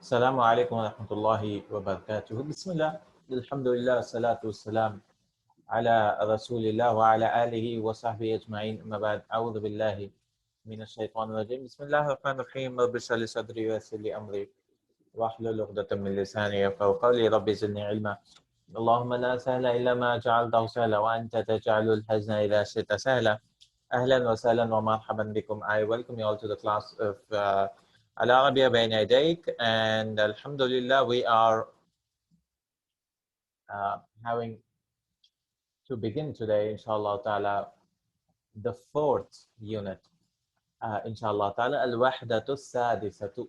Assalamu alaikum wa rahmatullahi wa barakatuh. Bismillah, alhamdulillah, salatu wassalam ala rasulillah wa ala alihi wa sahbihi ajma'in. Amma ba'd, a'udhu billahi min ash-shaytan rajim. Bismillah ar-Rahman ar-Rahim. Rabbi shrah li sadri wa yassir li amri wahlul 'uqdatam min lisani yafqahu qawli. Rabbi zidni ilma. Allahumma la sahla illa ma ja'altahu sahla wa anta taj'alul hazna idha shi'ta sahla. Ahlan wa sahlan wa marhaban bikum. I welcome you all to the class of Arabiyya Bayna Yadayk, and Alhamdulillah, we are having to begin today, inshallah ta'ala, the fourth unit, inshallah ta'ala, al-wahdatu sadisatu,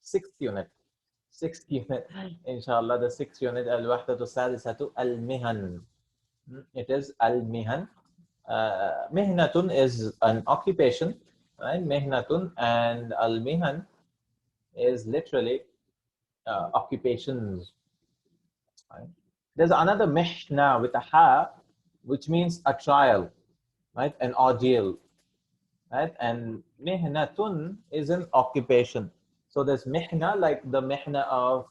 sixth unit, inshallah, the sixth unit, al-wahdatu sadisatu, al-mihan. It is al-mihan. Mihnatun is an occupation, right? Mihnatun, and al-mihan is literally occupations. Right? There's another mihna with a ha, which means a trial, right? An ordeal, right? And mihnatun is an occupation. So there's mihna, like the mihna of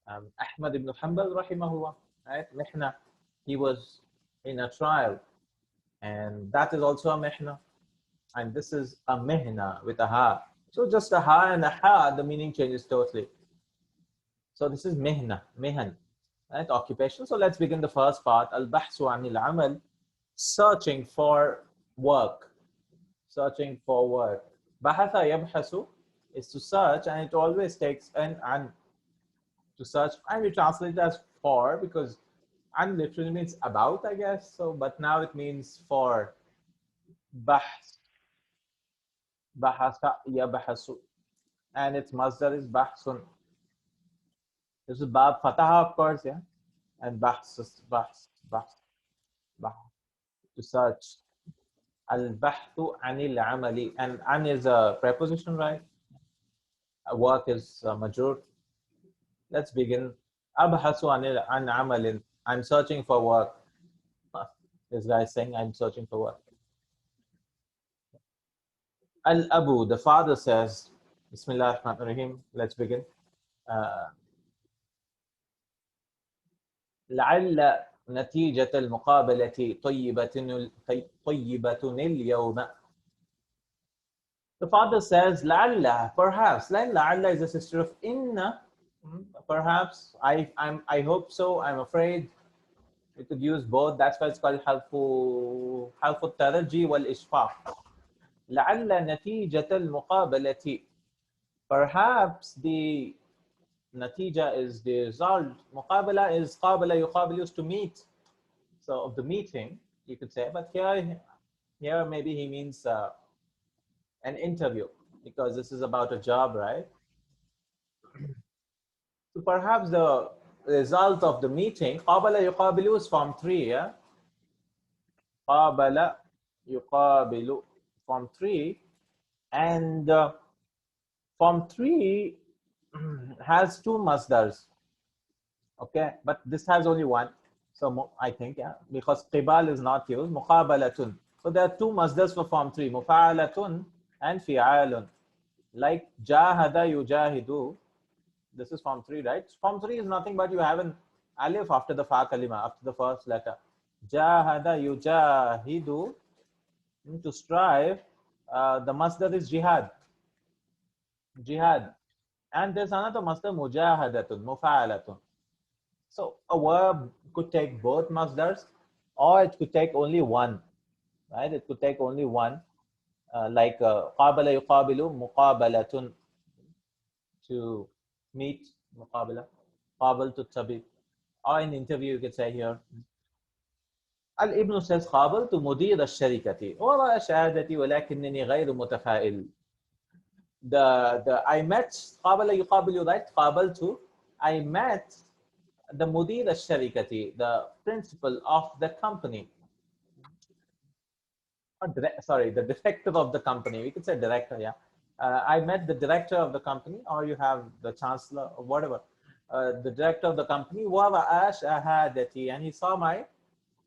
Ahmad ibn Hanbal, rahimahullah, right? Mihna, he was in a trial, and that is also a mihna. And this is a mihna with a ha. So just a ha and a ha, the meaning changes totally. So this is mihna, mihan, right? Occupation. So let's begin the first part. Al-bahsu anil amal, searching for work. Searching for work. Bahatha yabhasu is to search, and it always takes an to search, and we translate it as for, because an literally means about, I guess. So, but now it means for. Bahs. Bahasa yabhasu, and its masdar is bahsun. This is bab fataha, of course, yeah, and bahs, to search. Al-bahthu anil amali, and an is a preposition, right? Work is majrur. Let's begin. Abhasu an amalin, I'm searching for work. This guy is saying, I'm searching for work. Al-Abu, the father says, Bismillah ar-Rahman ar-Rahim, let's begin. لعل نتيجة المقابلة طيبة اليوم. The father says, لعل, perhaps. لعل is a sister of inna. Perhaps, I hope so, I'm afraid. We could use both. That's why it's called حرف الترجي والإشفاق. لعل نتيجة المقابلة, perhaps the natija is the result. Muqabala is qabala yuqabil, used to meet. So of the meeting, you could say, but here maybe he means an interview, because this is about a job, right? So perhaps the result of the meeting, qabala yuqabilu is form 3, yeah? Qabala yuqabilu, form 3, and form 3 has two masdars, okay, but this has only one. So I think, yeah, because qibal is not used, muqabalatun. So there are two masdars for form 3, mufa'alatun and fi'alun. Like jahada yujahidu, this is form 3, right? Form 3 is nothing but you have an alif after the fa kalima, after the first letter. Jahada yujahidu, to strive. The masdar is jihad. And there's another masdar, mujahadatun, mufa'alatun. So a verb could take both masdars, or it could take only one, right? It could take only one, like qabala yuqabilu, muqabalatun, to meet, muqabala, qabal to tabi, or in interview you could say here. Al-Ibn says, qabaltu mudir al-sharikati wara shahadati walakinnani ghayru mutafa'il. I met qabala yuqabilu, right? Qabaltu, I met the mudir al-sharikati, the principal of the company. Sorry, the director of the company. We could say director, yeah. I met the director of the company, or you have the chancellor, or whatever. The director of the company, wara'a shahadati, and he saw my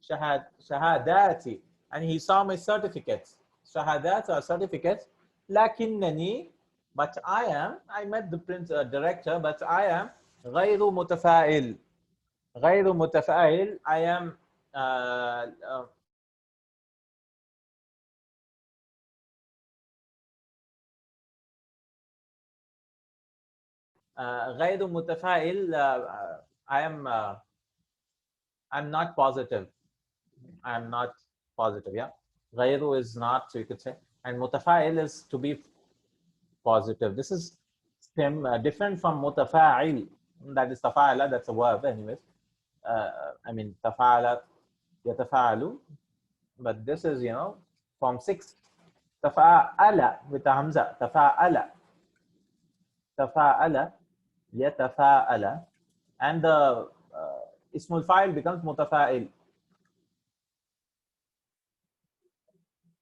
shahadati, and he saw my certificates. Shahadat are certificates. Lakinnani, but I met the director, but I am غير متفائل. غير متفائل, I am غير متفائل, I am I'm not positive. I'm not positive, yeah. غير is not, so you could say, and متفائل is to be positive. This is different from متفاعل. That is تفاعل, that's a verb anyways. I mean تفاعل يتفاعل, but this is, form 6. تفاعل with the hamza. تفاعل تفاعل يتفاعل, and the ismul fa'il becomes متفائل.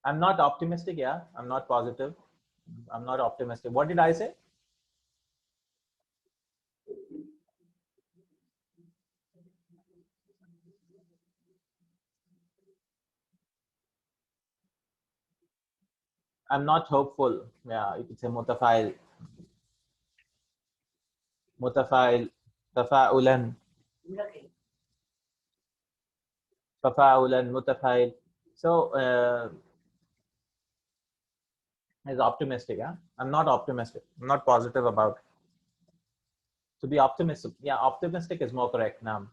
I'm not optimistic, yeah. I'm not positive. I'm not optimistic. What did I say? I'm not hopeful. Yeah, you could say متفائل. متفائل. تفاؤلا. تفاؤلا متفائل. So is optimistic, yeah. I'm not optimistic. I'm not positive about. To be optimistic, yeah, optimistic is more correct now.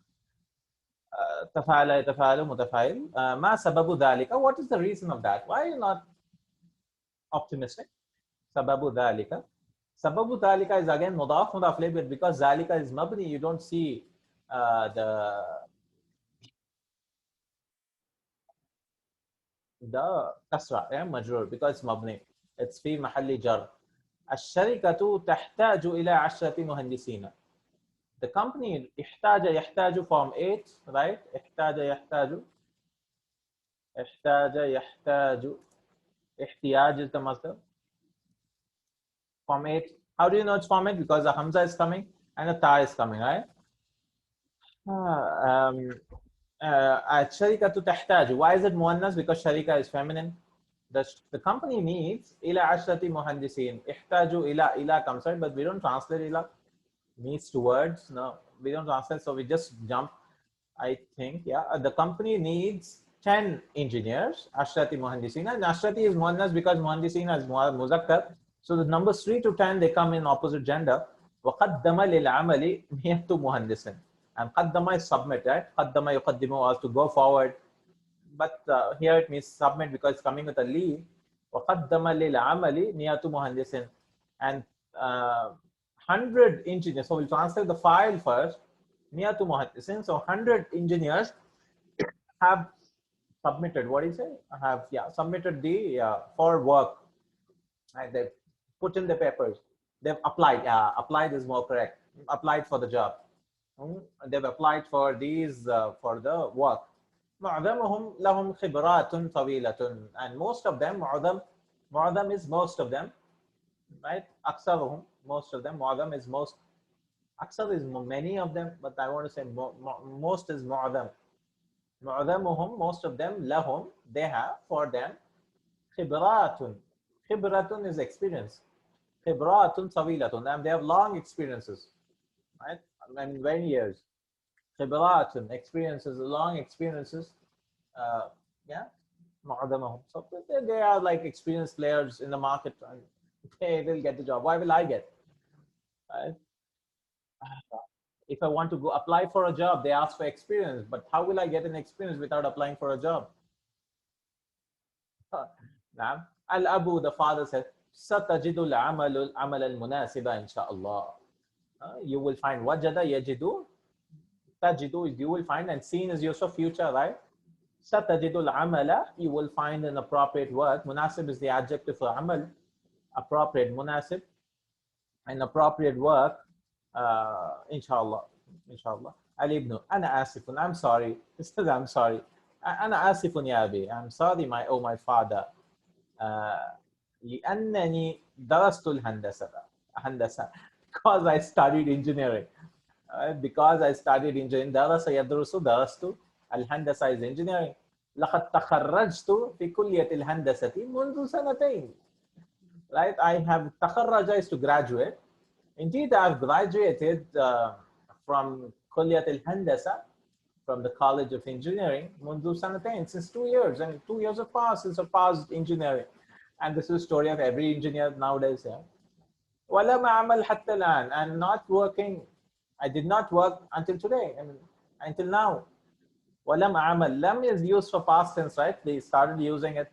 تفاعل يتفاعل متفائل. ما سبب ذلك? What is the reason of that? Why are you not optimistic? سبب ذلك. سبب ذلك is again مضاف مضاف إليه, but because ذلك is مبني, you don't see the كسرة, yeah, مجرور, because it's مبني. It's في محل جر. الشركة تحتاج إلى 10 مهندسين. The company يحتاج form 8, right? يحتاج احتياج is the master. Form 8. How do you know it's form 8? Because the hamza is coming and a ta is coming, right? الشركة تحتاج. Why is it muannas? Because sharika is feminine. The company needs إلى 10 مهندسين. يحتاج إلى comes, right? But we don't translate إلى. Needs to words. No, we don't translate, so we just jump. I think, yeah. The company needs 10 engineers. Ashrati muhandisina. And Ashrati is muannas because muhandisina is muzakkar. So the numbers 3 to 10, they come in opposite gender. وقدم للعمل 100 مهندس. And قدم is submit, right? قدم يقدم was to go forward. But here it means submit because it's coming with a li. وقدم للعمل 100 مهندس. And 100 engineers. So we'll translate the file first. 100 muhandisin. So 100 engineers have submitted. What do you say? Have, yeah, submitted the for work. And they've put in the papers. They've applied. Applied is more correct. Applied for the job. They've applied for these for the work. معظمهم لهم خبرات طويلة. And most of them, معظم is most of them, right? أكثرهم, most of them. معظم is most. أكثر is many of them, but I want to say most is معظم. معظمهم, most of them, لهم, they have, for them, خبرات. خبرة is experience. خبرات طويلة, and they have long experiences, right? I mean, many years. خبرات, experiences, long experiences. Yeah, معظمهم. So they are like experienced players in the market, and they will get the job. Why will I get? Right? If I want to go apply for a job, they ask for experience. But how will I get an experience without applying for a job? نعم. الأب, the father said, ستجد العمل المناسب إن شاء الله. You will find وجد يجد. تجد is you will find, and seen is your future, right? ستجد العمل, you will find an appropriate work. مناسب is the adjective for عمل. Appropriate, مناسب. An appropriate work. Inshallah. Inshallah. Ali ibn, أنا آسف. I'm sorry. He says, I'm sorry. أنا آسف يا أبي. I'm sorry, my father. لأنني درست هندسة. Because I studied engineering. Because I studied engineering. درس يدرس درست. الهندسة is engineering. لقد تخرجت في كلية الهندسة منذ سنتين. right? I have takharraja is to graduate. Indeed, I've graduated from Kulliyat al-Handasa, from the College of Engineering, Mundu Sanatain, since 2 years. I mean, 2 years have passed since I passed engineering. And this is the story of every engineer nowadays. Yeah. وَلَمْ أَعْمَلْ حَتَّى الآن. I'm not working. I did not work until today. I mean, until now. وَلَمْ أَعْمَلْ. Lam is used for past tense, right? They started using it.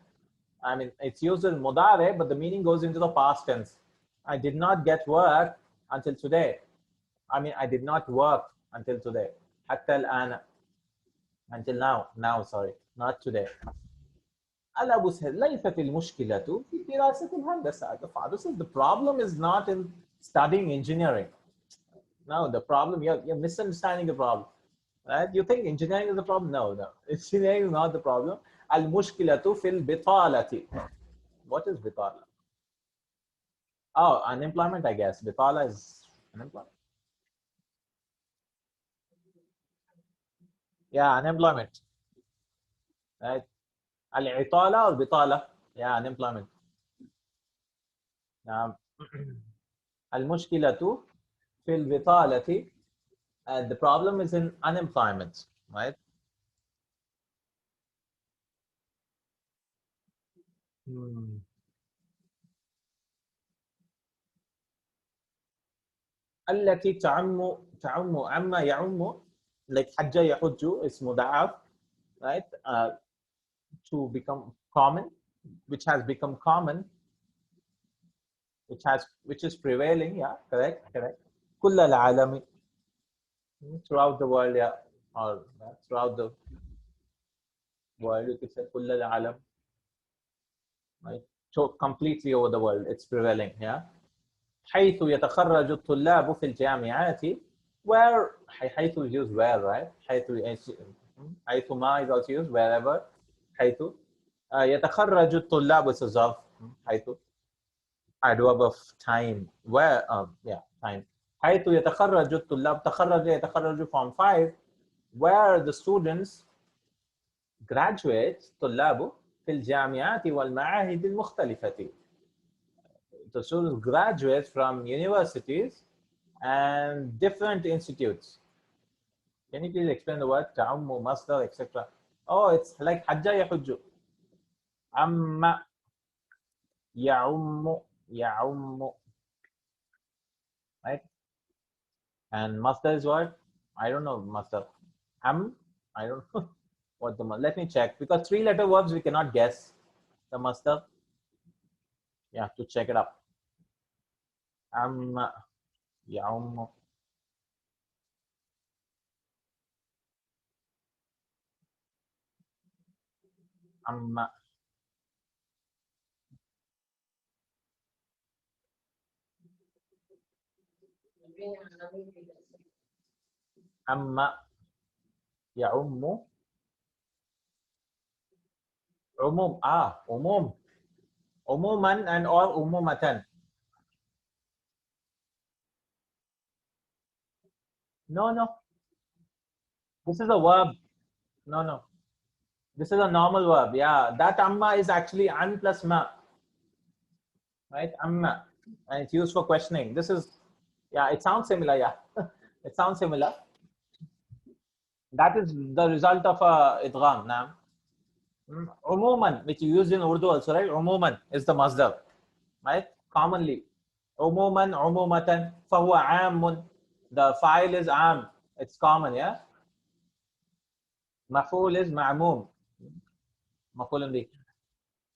I mean, it's used in mudare, but the meaning goes into the past tense. I did not get work until today. I mean, I did not work until today. حتى الآن. Until now. Now, sorry. Not today. أبو سهل ليست المشكلة في دراسة الهندسة. The father says the problem is not in studying engineering. No, the problem, you're misunderstanding the problem. Right? You think engineering is the problem? No, no. Engineering is not the problem. المشكلة في البطالة. What is bitala? Oh, unemployment, I guess. Bitala is unemployment. Yeah, unemployment. Right? Al-itala or bitala? Yeah, unemployment. المشكلة في البطالة. The problem is in unemployment, right? التي تعم عما يعم, like حج يحج is مضاعف, right? To become common, which has become common, which is prevailing. Yeah, correct. كل العالم, throughout the world. Yeah, or throughout the world, you could say كل العالم, right? So completely over the world, it's prevailing. Yeah. حيث يتخرج الطلاب في الجامعات, where حيث is used where, right? حيث ما is also used wherever. حيث يتخرج الطلاب is a ظرف. حيث adverb of time, where yeah, time. حيث يتخرج الطلاب, تخرج يتخرج form 5, where the students graduate, طلاب في الجامعات والمعاهد المختلفة. The students graduate from universities and different institutes. Can you please explain the word تعم, مصدر, etc.? Oh, it's like حج يحج. عم يعم, right? And masdar is what? I don't know masdar. I don't know what the, let me check, because 3-letter verbs we cannot guess the masdar. You have to check it up. يعم. عم. عم يعم. عموم. عموم. عموما and or عمومة. No. This is a verb. No. This is a normal verb. Yeah, that amma is actually an plus ma. Right? Amma. And it's used for questioning. This is, yeah, it sounds similar. Yeah. It sounds similar. That is the result of idgham. Now, umuman, which you use in Urdu also, right? Umuman is the masdar, right? Commonly. Umuman, umumatan, fahuwa amun. The file is am. It's common, yeah? Maf'ul is ma'mum. Maf'ulun bih.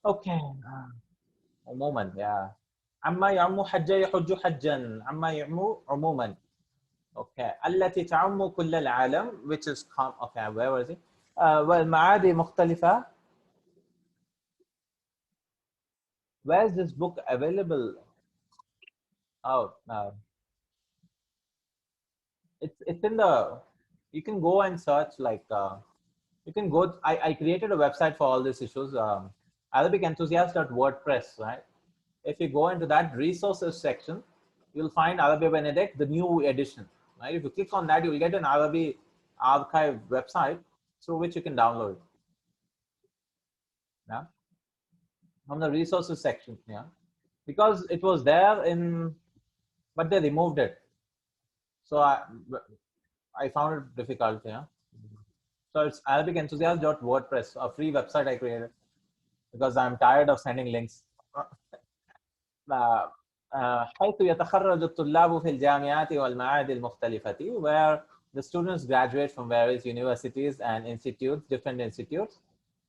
Okay. Umuman, yeah. Amma ya'mu hajja yahujju hajjan. Amma ya'mu umuman. Okay. التي تعم كل العالم, which is okay, where was it? والمعادي مختلفة. Where is this book available? Oh, it's in the, you can go and search, like you can go, I created a website for all these issues, arabicenthusiast.wordpress, right? If you go into that resources section, you'll find Arabiyya Benedict, the new edition, right? If you click on that, you'll get an Arabic archive website through which you can download it. Yeah, from the resources section. Yeah, because it was there in, but they removed it. So I found it difficult. Yeah. So it's arabicenthusiast.wordpress, a free website I created because I'm tired of sending links. حيث يتخرج الطلاب في الجامعات والمعاهد المختلفة, where the students graduate from various universities and institutes, different institutes,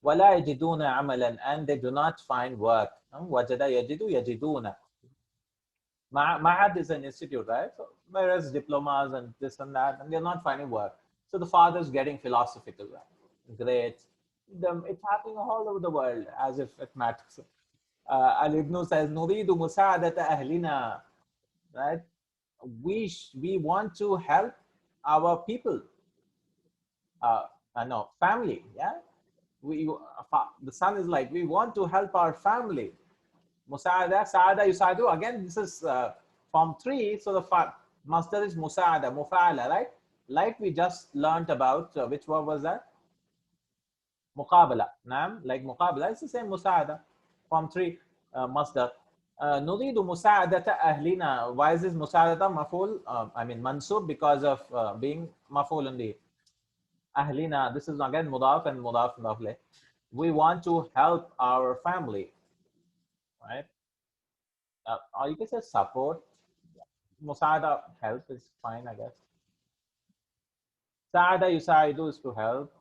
ولا يجدون عملا, and they do not find work. وجد يجد يجدون. Ma'ad is an institute, right? So, whereas diplomas and this and that, and they're not finding work. So the father's getting philosophical, right? Great. It's happening all over the world as if it matters. Al-Ibn says, نريد مساعدة أهلنا, right? We want to help our people, no, family, yeah? The son is like, we want to help our family. Musa'ada, Sa'ada, Yusa'adu. Again, this is form 3. So the master is Musa'ada, Mufa'ala, right? Like we just learnt about, which word was that? Muqabala. Naam, like Muqabala. It's the same Musa'ada. Form 3, masdar. نريد مساعدة أهلنا. Why is this مساعدة maful? I mean mansub, because of being maful only. أهلنا. This is again mudaf and mudaf mudaf. We want to help our family, right? Or you can say support. Musada, help is fine, I guess. Saada yusaidu is to help.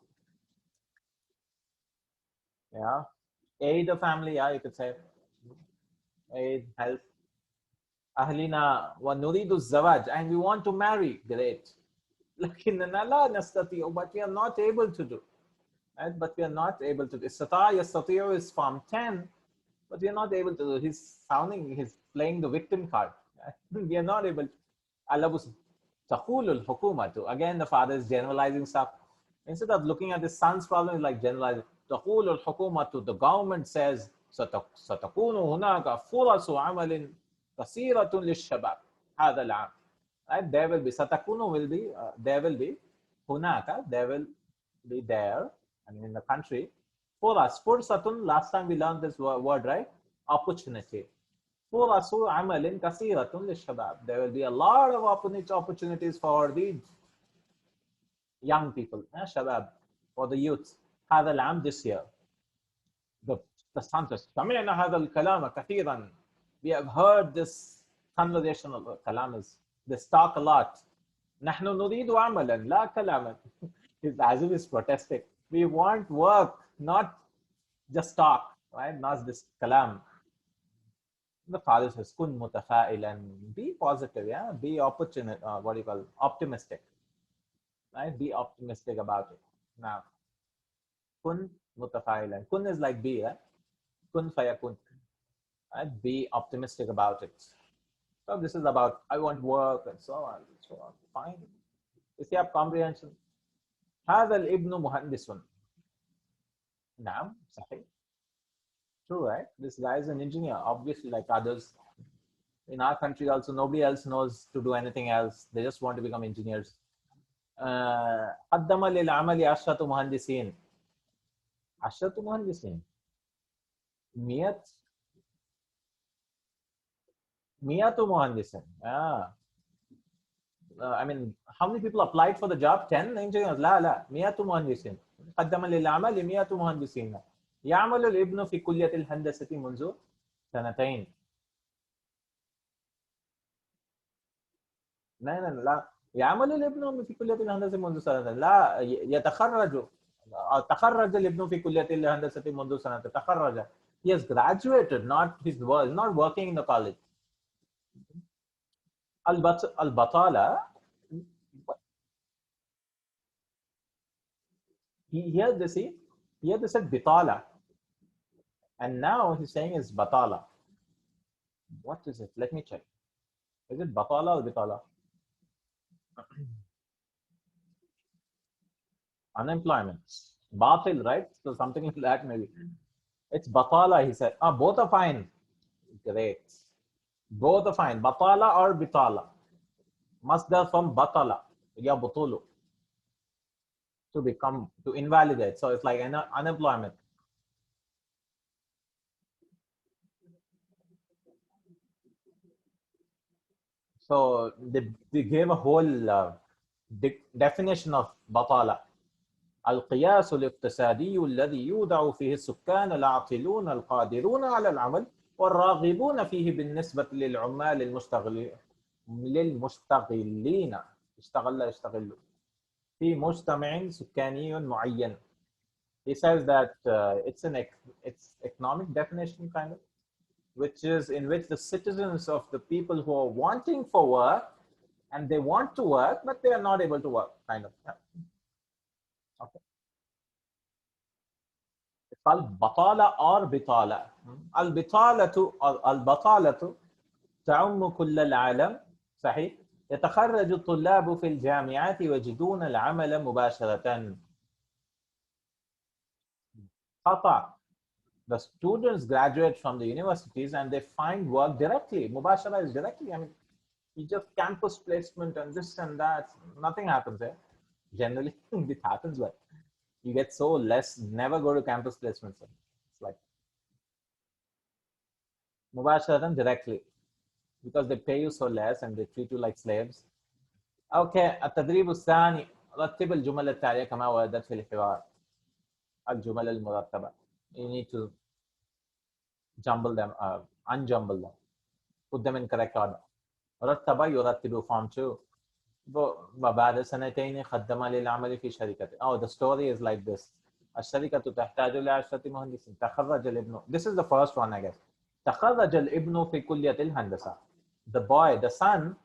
Yeah. Aid the family, yeah, you could say. Aid, help. Ahlina wa nuridu zawaj, and we want to marry. Great. Lakinna la nastati'u, but we are not able to do. Right? But we are not able to do. Istata yastati'u is form 10, but we are not able to do. He's playing the victim card. We are not able to. Allah was taqulul hukumatu. Again, the father is generalizing stuff. Instead of looking at the son's problem, he's like generalizing. Taqulul hukumatu. The government says, satakunu hunaka furasu amalin kasiratun lishabab. Hada al-am. Right? There will be, satakunu will be, there will be, hunaka, there will be there, I mean in the country. Furas, fursatun, last time we learned this word, right? Opportunity. فرص عمل كثيرة للشباب. There will be a lot of opportunities for the young people, شباب, for the youth. هذا العام, this year. The scientists, سمعنا هذا الكلام كثيرا. We have heard this conversational كلام is, this talk a lot. نحن نريد عملا لا كلاما. It's as if he's protesting. We want work, not just talk, right? Not this kalam. The father says, kun mutafa'ilan, be positive, yeah, be opportunist, what do you call, optimistic, right? Be optimistic about it. Now, kun mutafa'ilan, kun is like be, right? Kun fayakun, right? Be optimistic about it. So this is about, I want work and so on, so on. Fine. Is you have comprehension? هذا الابن مهندس. نعم صحيح. True, right? This guy is an engineer, obviously, like others. In our country also, nobody else knows to do anything else. They just want to become engineers. قدم للعمل 10 مهندسين. 10 مهندسين. 100 مهندسين. Yeah. I mean, how many people applied for the job? 10 engineers. لا لا 100 مهندسين. قدم للعمل 100 مهندسين. يعمل الابن في كلية الهندسة منذ 2 سنين. لا يعمل الابن في كلية الهندسة منذ 2 سنين. لا تخرج الابن في كلية الهندسة منذ 2 سنين. تخرج. He has graduated, not he's not working in the college. البطالة. Here they see, here they said bitala. And now he's saying it's batala. What is it? Let me check. Is it batala or bitala? Unemployment. Batil, right? So something like that maybe. It's batala, he said. Both are fine. Great. Both are fine. Batala or bitala. Masdar from batala. Ya butulu. To invalidate. So it's like unemployment. So they gave a whole definition of batala. القياس الاقتصادي الذي يوضع فيه السكان العاطلون القادرون على العمل والراغبون فيه بالنسبة للعمال للمشتغلين يشتغلوا في مجتمع سكاني معين. He says that it's economic definition kind of, which is in which the citizens of the people who are wanting for work and they want to work but they are not able to work kind of. Yeah. Okay. It's called batala or bitala. البطالة تعم كل العالم صحيح. يتخرج الطلاب في الجامعات ويجدون العمل مباشرة. خطأ. The students graduate from the universities and they find work directly. Mubashara is directly. I mean, you just campus placement and this and that. Nothing happens there. Generally, it happens, but you get so less. Never go to campus placements. It's like Mubashara directly because they pay you so less and they treat you like slaves. Okay, التدريب الثاني رتب الجمل التالية كما وردت في الحوار. الجمل المرتبة. You need to jumble them, unjumble them, put them in correct order. رتب يرتب form 2. وبعد سنتين خدم للعمل في شركة. Oh, the story is like this. الشركة تحتاج ل10 مهندسين. تخرج الابن. This is the first one, I guess. تخرج الابن في كلية الهندسة. The boy, the son,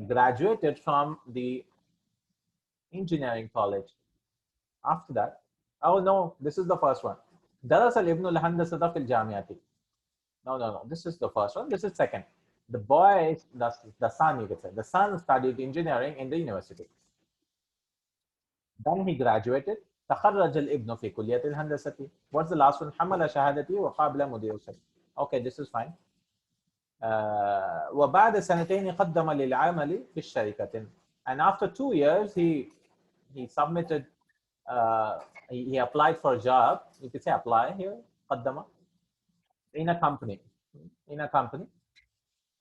graduated from the engineering college. After that, oh no, this is the first one. درس الابن الهندسة في الجامعة. No. This is the first one. This is second. The boy, the son, you could say. The son studied engineering in the university. Then he graduated. تخرج الابن في كلية الهندسة. What's the last one? حمل شهادتي وقابل مدير الشركة. Okay, this is fine. وبعد سنتين قدم للعمل في الشركة. And after 2 years, he submitted. He applied for a job. You could say apply here. قدم. In a company.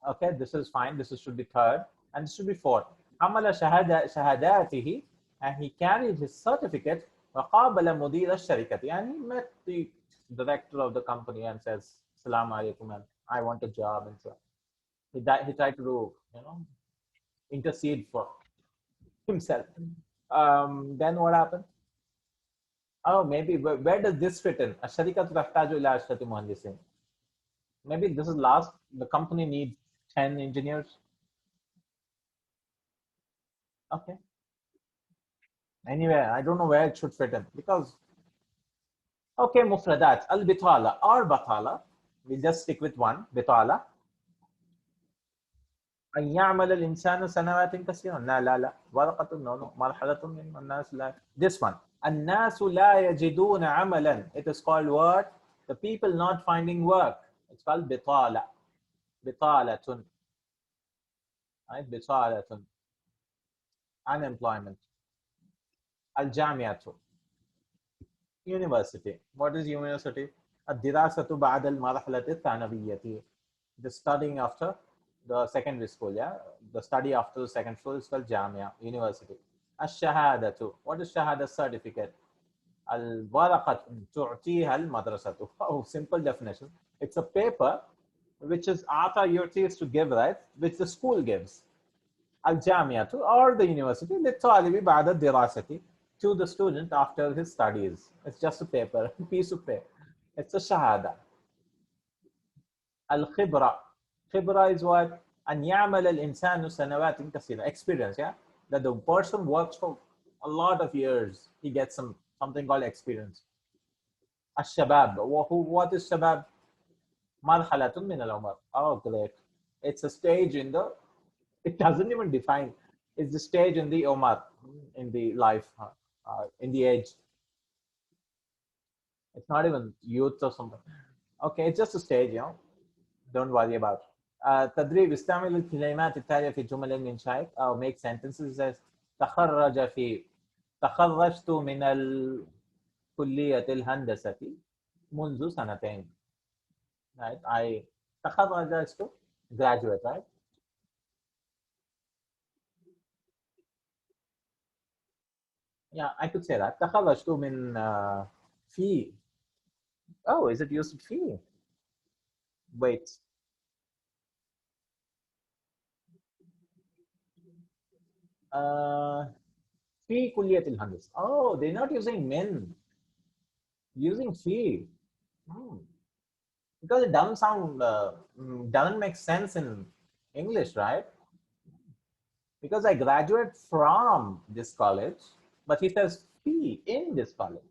Okay, this is fine. This should be third, and this should be fourth. حمل شهاداته, and he carried his certificate. وقابل مدير الشركة. And he met the director of the company and says, "Assalamu alaikum, and I want a job." And so he tried to do, intercede for himself. Then what happened? Oh, maybe where does this fit in? الشركة تحتاج إلى 10 مهندسين. Maybe this is last. The company needs 10 engineers. Okay. Anyway, I don't know where it should fit in because, okay, mufradat, al-bitala or batala. We'll just stick with one, bitala. أن يعمل الإنسان سنوات كثيرة. لا ورقة no مرحلة من الناس لا. This one. الناس لا يجدون عملا. It is called what? The people not finding work. It's called bitala. بطالة. Right? بطالة. Unemployment. الجامعة. University. What is university? الدراسة بعد المرحلة الثانوية. The studying after the secondary school, yeah? The study after the second school is called Jamia, university. الشهادة. What is shahada? Certificate. الورقة تعطيها المدرسة. Oh, simple definition. It's a paper which is Ata is to give, right? Which the school gives. الجامعة or the university للطالب بعد الدراسة, to the student after his studies. It's just a paper, a piece of paper. It's a shahada. الخبرة. خبرة is what? أن يعمل الإنسان سنوات كثيرة. Experience, yeah? That the person works for a lot of years. He gets something called experience. الشباب. What is شباب? مرحلة من العمر. Oh, great. It's a stage in the, it doesn't even define. It's the stage in the Umar, in the life, in the age. It's not even youth or something. Okay, it's just a stage, Don't worry about it. تدريب استعمل الكلمات التالية في جمل الإنشائية أو make sentences as تخرجت من كلية الهندسة منذ سنتين. Right? تخرج is to graduate, right? Yeah, I could say that. تخرجت من في. Oh, is it used في? Wait. Uh, في كلية الهندسة. Oh, they're not using من, using في. Hmm. Because it doesn't sound, doesn't make sense in English, right? Because I graduate from this college, but he says في in this college.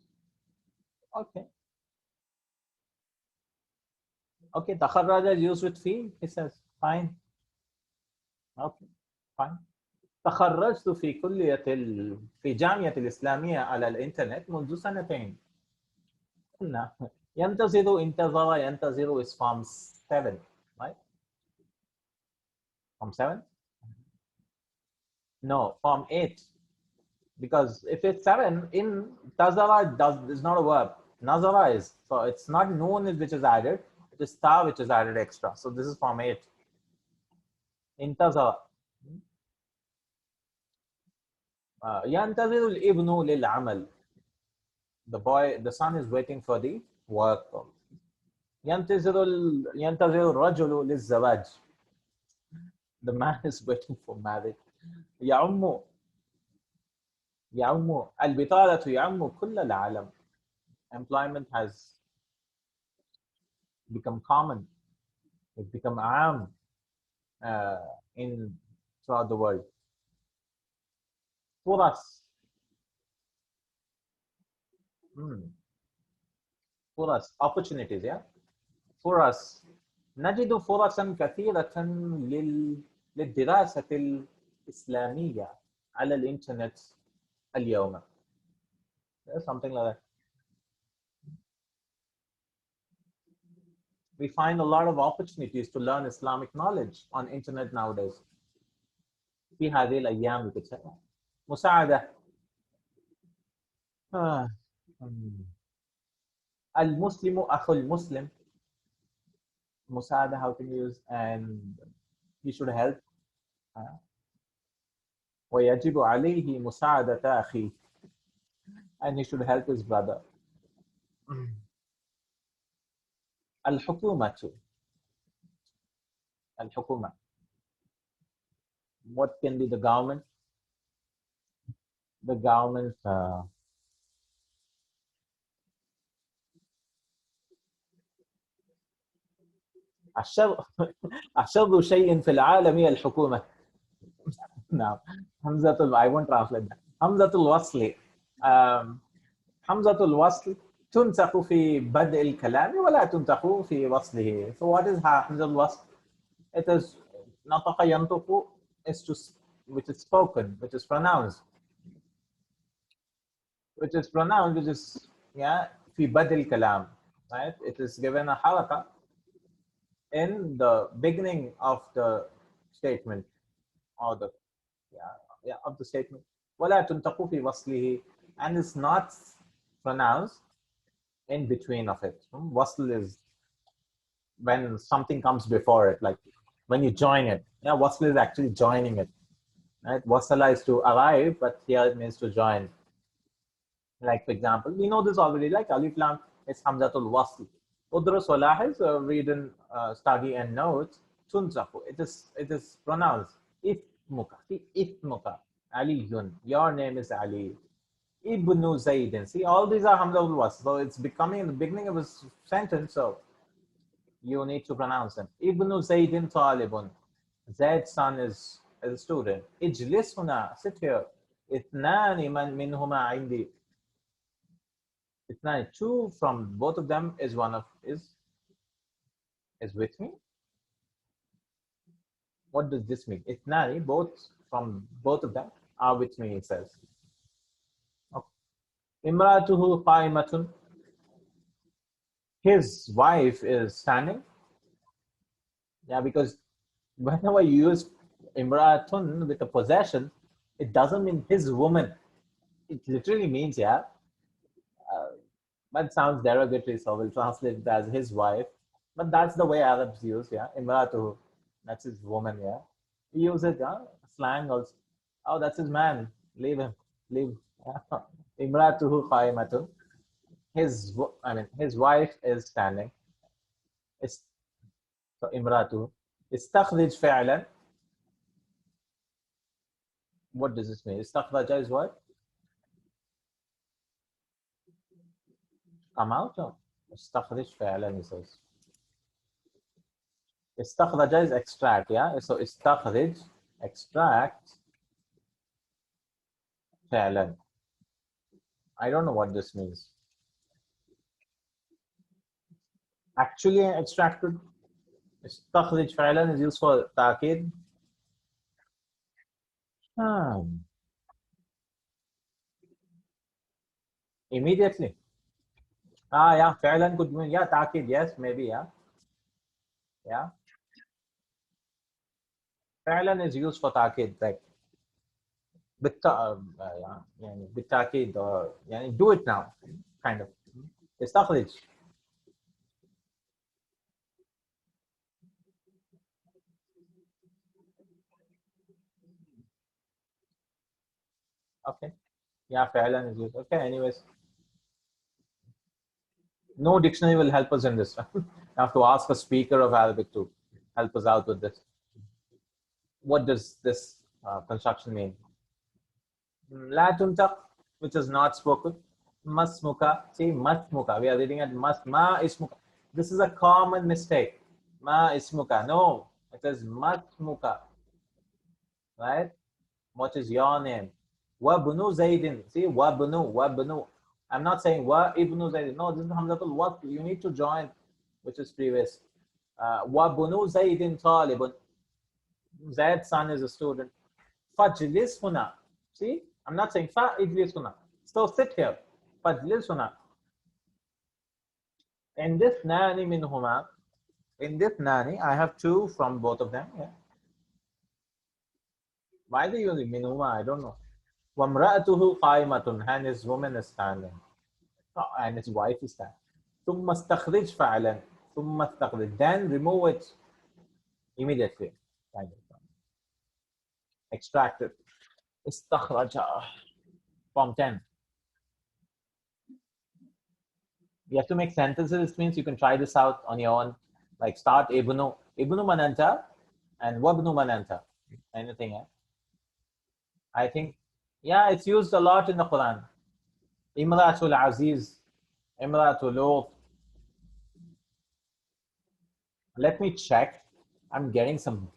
Okay. Okay, تخرج is used with في. He says, fine. Okay, fine. تخرجت في في جامعة الإسلامية على الإنترنت منذ سنتين. No. ينتظر انتظر ينتظر is from 7, right? From 7? No, from 8. Because if it's 7, in tazara is not a verb. Nazara is. So it's not noon which is added, it is ta which is added extra. So this is from 8. انتظر. ينتظر الابن للعمل. The son is waiting for the work. ينتظر الرجل للزواج. The man is waiting for marriage. يعم البطالة يعم كل العالم. Employment has become common. It become عام in throughout the world. فرص. فرص, opportunities, yeah. فرص. نجد فرصا كثيرة للدراسة الإسلامية على الإنترنت اليوم. Something like that. We find a lot of opportunities to learn Islamic knowledge on internet nowadays. في هذه الأيام بتسأل. مساعدة. المسلم أخو المسلم. مساعدة, how to use, and he should help. ويجب عليه مساعدة أخيه, and he should help his brother. الحكومة. الحكومة. What can be the government? The government. أشر شيء في العالم هي الحكومة. نعم. I won't translate that. همزة الوصل. همزة الوصل تنسخ في بدء الكلام ولا تنسخ في وصله. So what is همزة الوصل? It is نطق ينطق is to, which is spoken, which is pronounced, which is yeah في بدء الكلام, right? It is given a حركة in the beginning of the statement, or the of the statement. ولا تنطق في وصله, and it's not pronounced in between of it. Wasl is when something comes before it, like when you join it. Yeah, wasl is actually joining it. Right? Wasala is to arrive, but here it means to join. Like, for example, we know this already, like alif lam is hamzatul wasl. Udrus walah is read and study and notes. Tunzaku, it is pronounced. Ifmuka. Aliyun, your name is Ali. Ibnu Zaydin. See, all these are hamzatul wasl. So it's becoming in the beginning of a sentence, so you need to pronounce them. Ibnu Zaydin talibun. Zayd's son is a student. Ijlis huna, sit here. Ithnani man minhuma indi. Ithnani, two from both of them is with me. What does this mean? Ithnani, both from both of them are with me, it says. Imratuhu qa'imatun. His wife is standing. Yeah, because whenever you use imratun with a possession, it doesn't mean his woman. It literally means, yeah, but it sounds derogatory, so we'll translate it as his wife. But that's the way Arabs use, yeah, imratuhu. That's his woman, yeah. We use it, slang also. Oh, that's his man. Leave him. Leave. Imratuhu qa'imatun. His wife is standing. Is so imratuhu. Istakhrij fi'lan. What does this mean? Istakhraja is what? Come out. No. Istakhrij fi'lan, he says. Istakhraja is extract, yeah? So istakhrij, extract fi'lan. I don't know what this means. Actually extracted. Istakhrij fi'lan is used for ta'kid. Immediately. Yeah, fi'lan could mean, yeah, ta'kid, yes, maybe, yeah. Yeah. Fi'lan is used for ta'kid, like, بالتأكيد, or يعني do it now, kind of. استخرج. Okay. Yeah, فعلا is used. Okay, anyways. No dictionary will help us in this. You have to ask a speaker of Arabic to help us out with this. What does this construction mean? لا تنطق, which is not spoken. Masmuka. See, masmuka. We are reading at ma ismuka. This is a common mistake. Ma ismuka. No, it is masmuka. Right? What is your name? Wabnu Zaydin. See, wabnu. I'm not saying wa ibnu Zaydin. No, this is Hamzatul Waqf. You need to join, which is previous. Wabnu Zaydin talibun. Zayd's son is a student. Fajlis huna. See, I'm not saying fa ijlis huna. So sit here. Fajlis huna. In this nani minhuma, in this nani, I have two from both of them. Yeah. Why are they using minhuma? I don't know. وَامْرَأَتُهُ قَائِمَةٌ, and his woman is standing. And his wife is standing. ثُمَّ اسْتَخْرِجْ فَعْلًا. ثُمَّ اسْتَخْرِجْ. Then remove it immediately. Kind of. Extract it. استخرج. Form 10. You have to make sentences. This means you can try this out on your own. Like start ibnu mananta and wabnu mananta. Anything else? I think, yeah, it's used a lot in the Quran. Imratul Aziz, Imratul Lut. Let me check. I'm getting some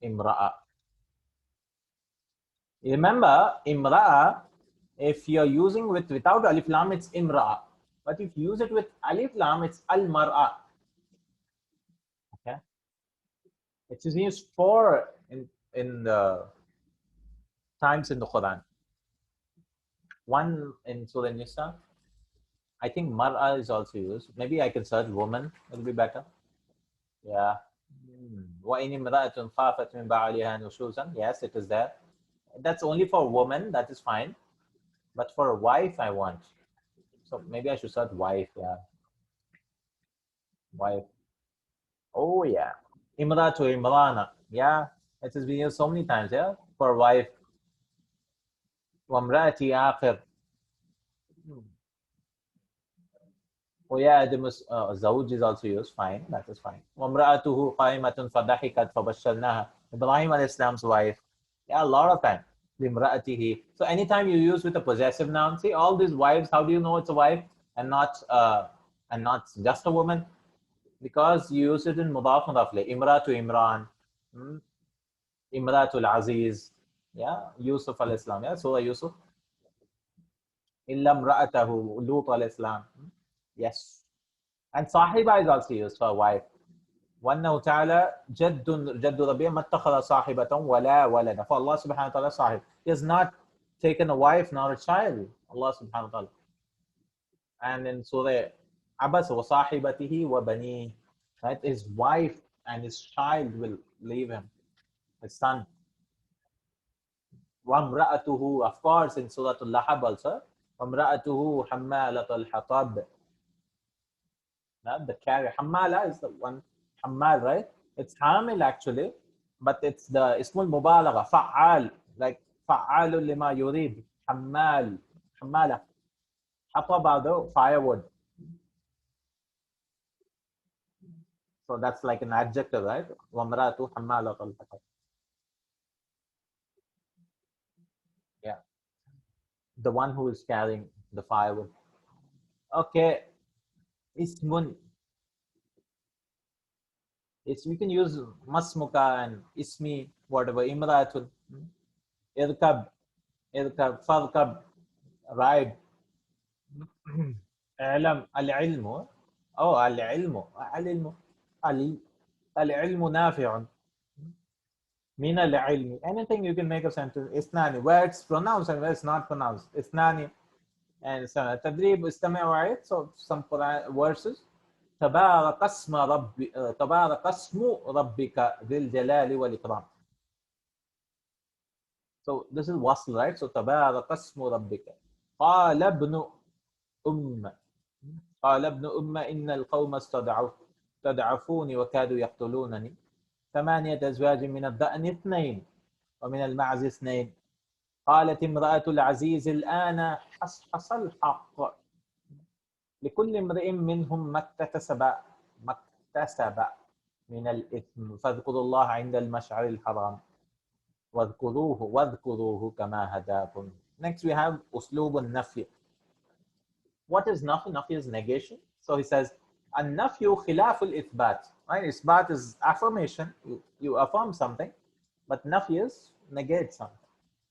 Imra'a. Remember, Imra'a, if you're using without Alif Lam, it's Imra'a. But if you use it with Alif Lam, it's Al-Mar'a. Okay? It is used four in the times in the Quran. One in Surah Nisa. I think Mar'a is also used. Maybe I can search woman. It'll be better. Yeah. وَإِنِ امْرَأَةٌ خَافَتْ مِنْ بَعْلِهَا نُشُوزًا. Yes, it is there. That's only for a woman. That is fine. But for a wife, I want. So maybe I should search wife. Yeah. Wife. Oh, yeah. Imratu Imrana. Yeah. It has been used so many times. Yeah. For a wife. وَامْرَأَتِي آخِرْ. Oh yeah, Zawj is also used. Fine, that is fine. وَامْرَأَتُهُ قَائِمَةٌ فَضَحِكَتْ فَبَشَّرْنَاهَا. Ibrahim alayhi wife. Yeah, a lot of time. لِمْرَأَتِهِ. So anytime you use with a possessive noun, see all these wives, how do you know it's a wife and not just a woman? Because you use it in mudaf mudafle. Imratu Imran. Imratul Aziz. Yeah, Yusuf alayhi. Yeah, Surah Yusuf. Illa imra'atahu Lut alayhi. Yes. And sahiba is also used for wife. وَأَنَّهُ تَعَالَى جَدُّ رَبِّهِ مَا اتَّخَذَ صَاحِبَةً وَلَا وَلَدًا. For Allah subhanahu wa ta'ala sahib. He has not taken a wife nor a child. Allah subhanahu wa ta'ala. And in Surah Abbas, وَصَاحِبَتِهِ وَبَنِيهِ. Right? His wife and his child will leave him. His son. وَامْرَأَتُهُ. Of course, in Surah Al-Lahab also. وَامْرَأَتُهُ حَمَّالَةَ الْحَطَبِ. The carrier. Hammala is the one. Hammal, right? It's hamil actually, but it's the ismul mubalagha, fa'al, like fa'alun lima yurid, hammal, hammala. Hatab the firewood. So that's like an adjective, right? Wamratu hammalatul hatab. Yeah, the one who is carrying the firewood. Okay, ismun. It's we can use masmuka and ismi, whatever. Imratul, irkab, irkab, farkab, ride. اعلم العلم أو العلم العلم العلم نافع من العلم. Anything you can make a sentence. إثنان where it's pronounced and where it's not pronounced. إثنان and so, تدريب استمع وعيد. So some verses. تبارك اسم ربي تبارك اسم ربك ذي الجلال والإكرام. So this is wasl, right? So تبارك اسم ربك. قال ابن قال ابن إن القوم استضعفوني وكادوا يقتلونني. 8 أزواج من الضأن 2 ومن المعز 2. قالت امرأة العزيز الآن حصل الحق لكل امرئ منهم ما اكتسب من الإثم فاذكروا الله عند المشعر الحرام واذكروه كما هداكم. Next we have أسلوب النفي. What is nafi? Nafi is negation. So he says, النفي خلاف الإثبات. Right? Isbat is affirmation. You affirm something, but nafi is negate something.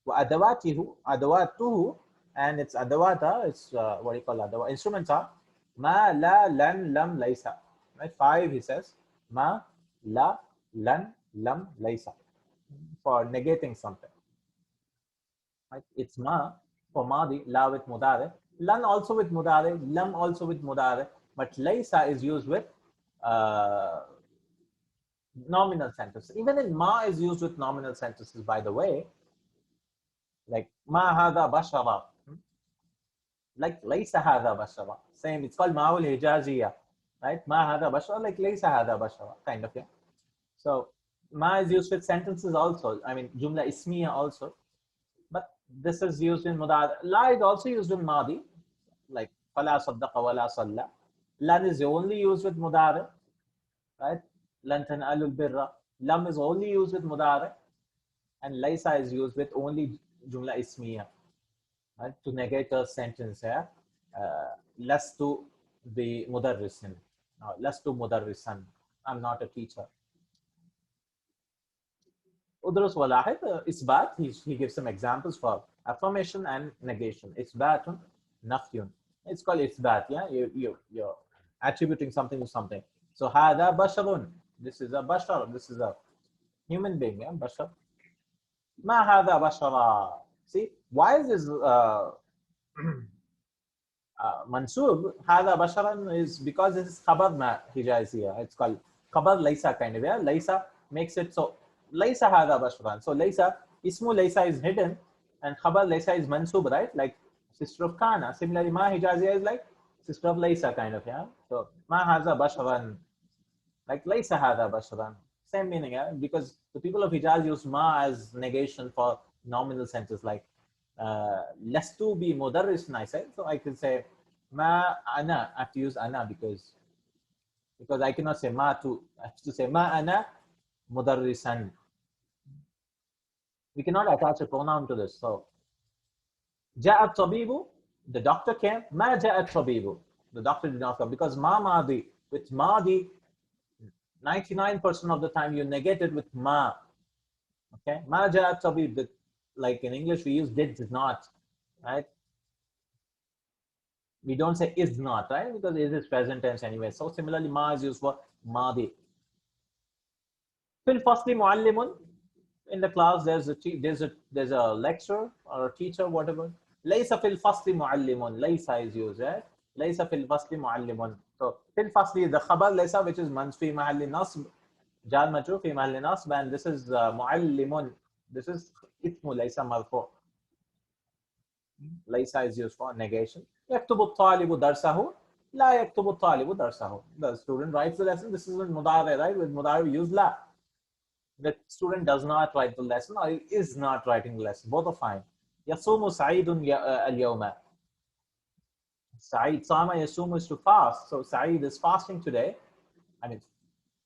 أدواته, and its adawata, it's what do you call adawat? Instruments are ma, la, lan, lam, laysa. Right? 5 he says, ma, la, lan, lam, laysa, for negating something. Right? It's ma for madi, la with mudare, lan also with mudare, lam also with mudare, but laysa is used with nominal sentences. Even in ma is used with nominal sentences, by the way. Like ma hadha bashara, like laysa hadha bashara. Same, it's called ma'ul hijaziyya, right? Ma hadha bashara, like laysa hadha bashara, kind of, yeah. So ma is used with sentences also. I mean, jumla ismiya also, but this is used in mudar. La is also used in madi, like fala saddaqa wala salla. Lan is only used with mudar, right? Lan tan'alul birra. Lam is only used with mudar, and laysa is used with only jumla ismiya, right? To negate a sentence here. Lastu bi mudarrisin. Lastu mudarrisan. I'm not a teacher. Udrus walahid, isbat, he gives some examples for affirmation and negation. Isbatun, nafyun. It's called isbat, yeah? You're attributing something to something. So, hada basharun. This is a bashar. This is a human being, yeah? Bashar. Ma hada bashara. See, why is this mansub? Hada basharan is because this is khabar ma hijaziyya. It's called khabar laysa kind of, yeah? Laysa makes it so. Laysa hadha bashran. So laysa, ismu laysa is hidden and khabar laysa is mansub, right? Like sister of Kana. Similarly, ma hijaziyya is like sister of laysa kind of, yeah? So ma hadha bashran. Like laysa hadha bashran. Same meaning, yeah? Because the people of Hijaz use ma as negation for nominal sentences like lastu bi mudarrisin, I said. So I could say ma ana. I have to use ana because I cannot say ma tu. I have to say ma ana mudarrisan. We cannot attach a pronoun to this. So, ja'at tabibu, the doctor came. Ma ja'at tabibu, the doctor did not come because ma madi. With madi, 99% of the time you negate it with ma. Okay, ma ja'at tabib. Like in English, we use did not, right? We don't say is not, right? Because it is present tense anyway. So similarly, ma is used for madi. Fil fasli muallimun. In the class, there's a lecturer or a teacher, whatever. Laysa fil fasli muallimun. Laysa is used, right? Laysa fil fasli muallimun. So fil fasli is the khabar laysa, which is manf fi mahalli nasb, jar majrur fi mahalli nasb, and this is muallimun. This is ismu laysa marfu. Laysa is used for negation. Yaktubu talibu darsahu. لا يكتب الطالب درسه. The student writes the lesson. This is in mudari, right? With mudari we use la. The student does not write the lesson or is not writing the lesson. Both are fine. يصوم سعيد اليوم. Sa'id Sama Yasum is to fast. So Sa'id is fasting today. I mean,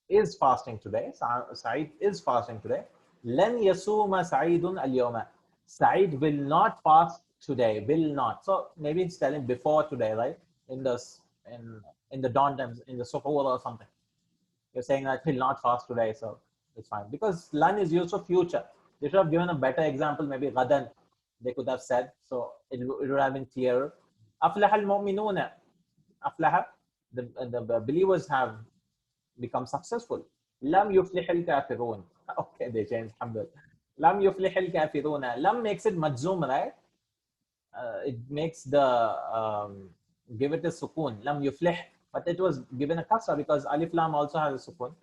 is fasting today. Sa'id is fasting today. Lan Yasuma Sa'idun al-Yawma. Sa'id will not fast today. Will not. So maybe it's telling before today, right? In the in the dawn times, in the suhoor or something. You're saying that he'll not fast today, so it's fine. Because lan is used for future. They should have given a better example, maybe gadan, they could have said. So it would have been clearer. Aflaha al-mu'minuna. Aflaha, the believers have become successful. Lam yuflih al-kafirun. Okay, they changed. Alhamdulillah. Lam yuflih al-kafiruna. Lam makes it majzoom, right? It makes the give it a sukun. Lam yuflih. But it was given a kasra because alif lam also has a sukun.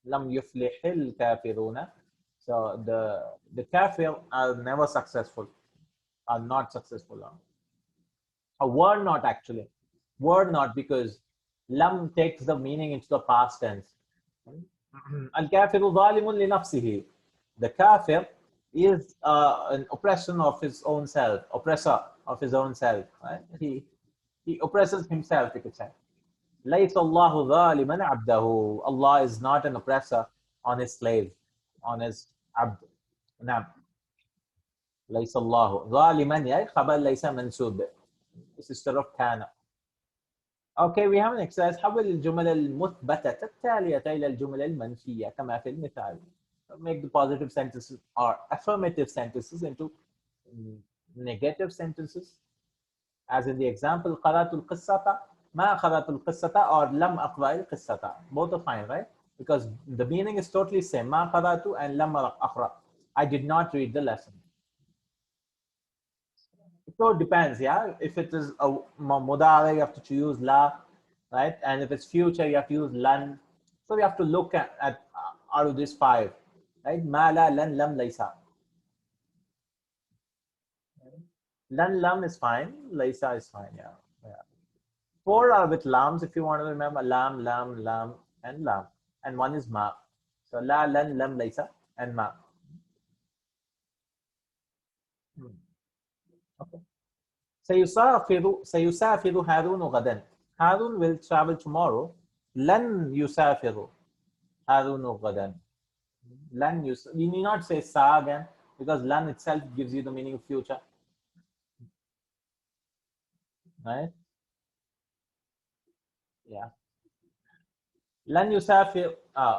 Lam yuflih al-kafiruna. So the kafir are never successful, are not successful. A word not actually. Word not because lam takes the meaning into the past tense. Al-kafiru zalimun li nafsihi. The kafir is an oppression of his own self, oppressor of his own self. Right? He oppresses himself, you could say. لَيْسَ اللَّهُ ظَالِمًا عَبْدَهُ. Allah is not an oppressor on his slave, on his abd. Naam. لَيْسَ اللَّهُ ظَالِمًا يَا خَبَرْ لَيْسَ مَنْسُوب. This is instead of kana. Okay, we have an exercise. حول الجمل المثبتة التالية إلى الجمل المنفية كما في المثال. Make the positive sentences or affirmative sentences into negative sentences. As in the example, قرأت القصة, ما قرأت القصة or لم أقرأ القصة. Both are fine, right? Because the meaning is totally same. ما قرأت and لم أقرأ. I did not read the lesson. So it depends, yeah. If it is a mudari, you have to choose la, right? And if it's future, you have to use lan. So we have to look at out of these five, right? Ma, la, lan, lam, laysa. Lan, lam is fine. Laysa is fine, yeah. Four are with lams, if you want to remember. Lam, lam, lam, and lam. And one is ma. So la, lan, lam, laysa, and ma. Okay. سيسافر هارون غدا. Harun will travel tomorrow. لن يسافر هارون غدا. You need not say sa again because lan itself gives you the meaning of future. Right? Yeah. لن يسافر.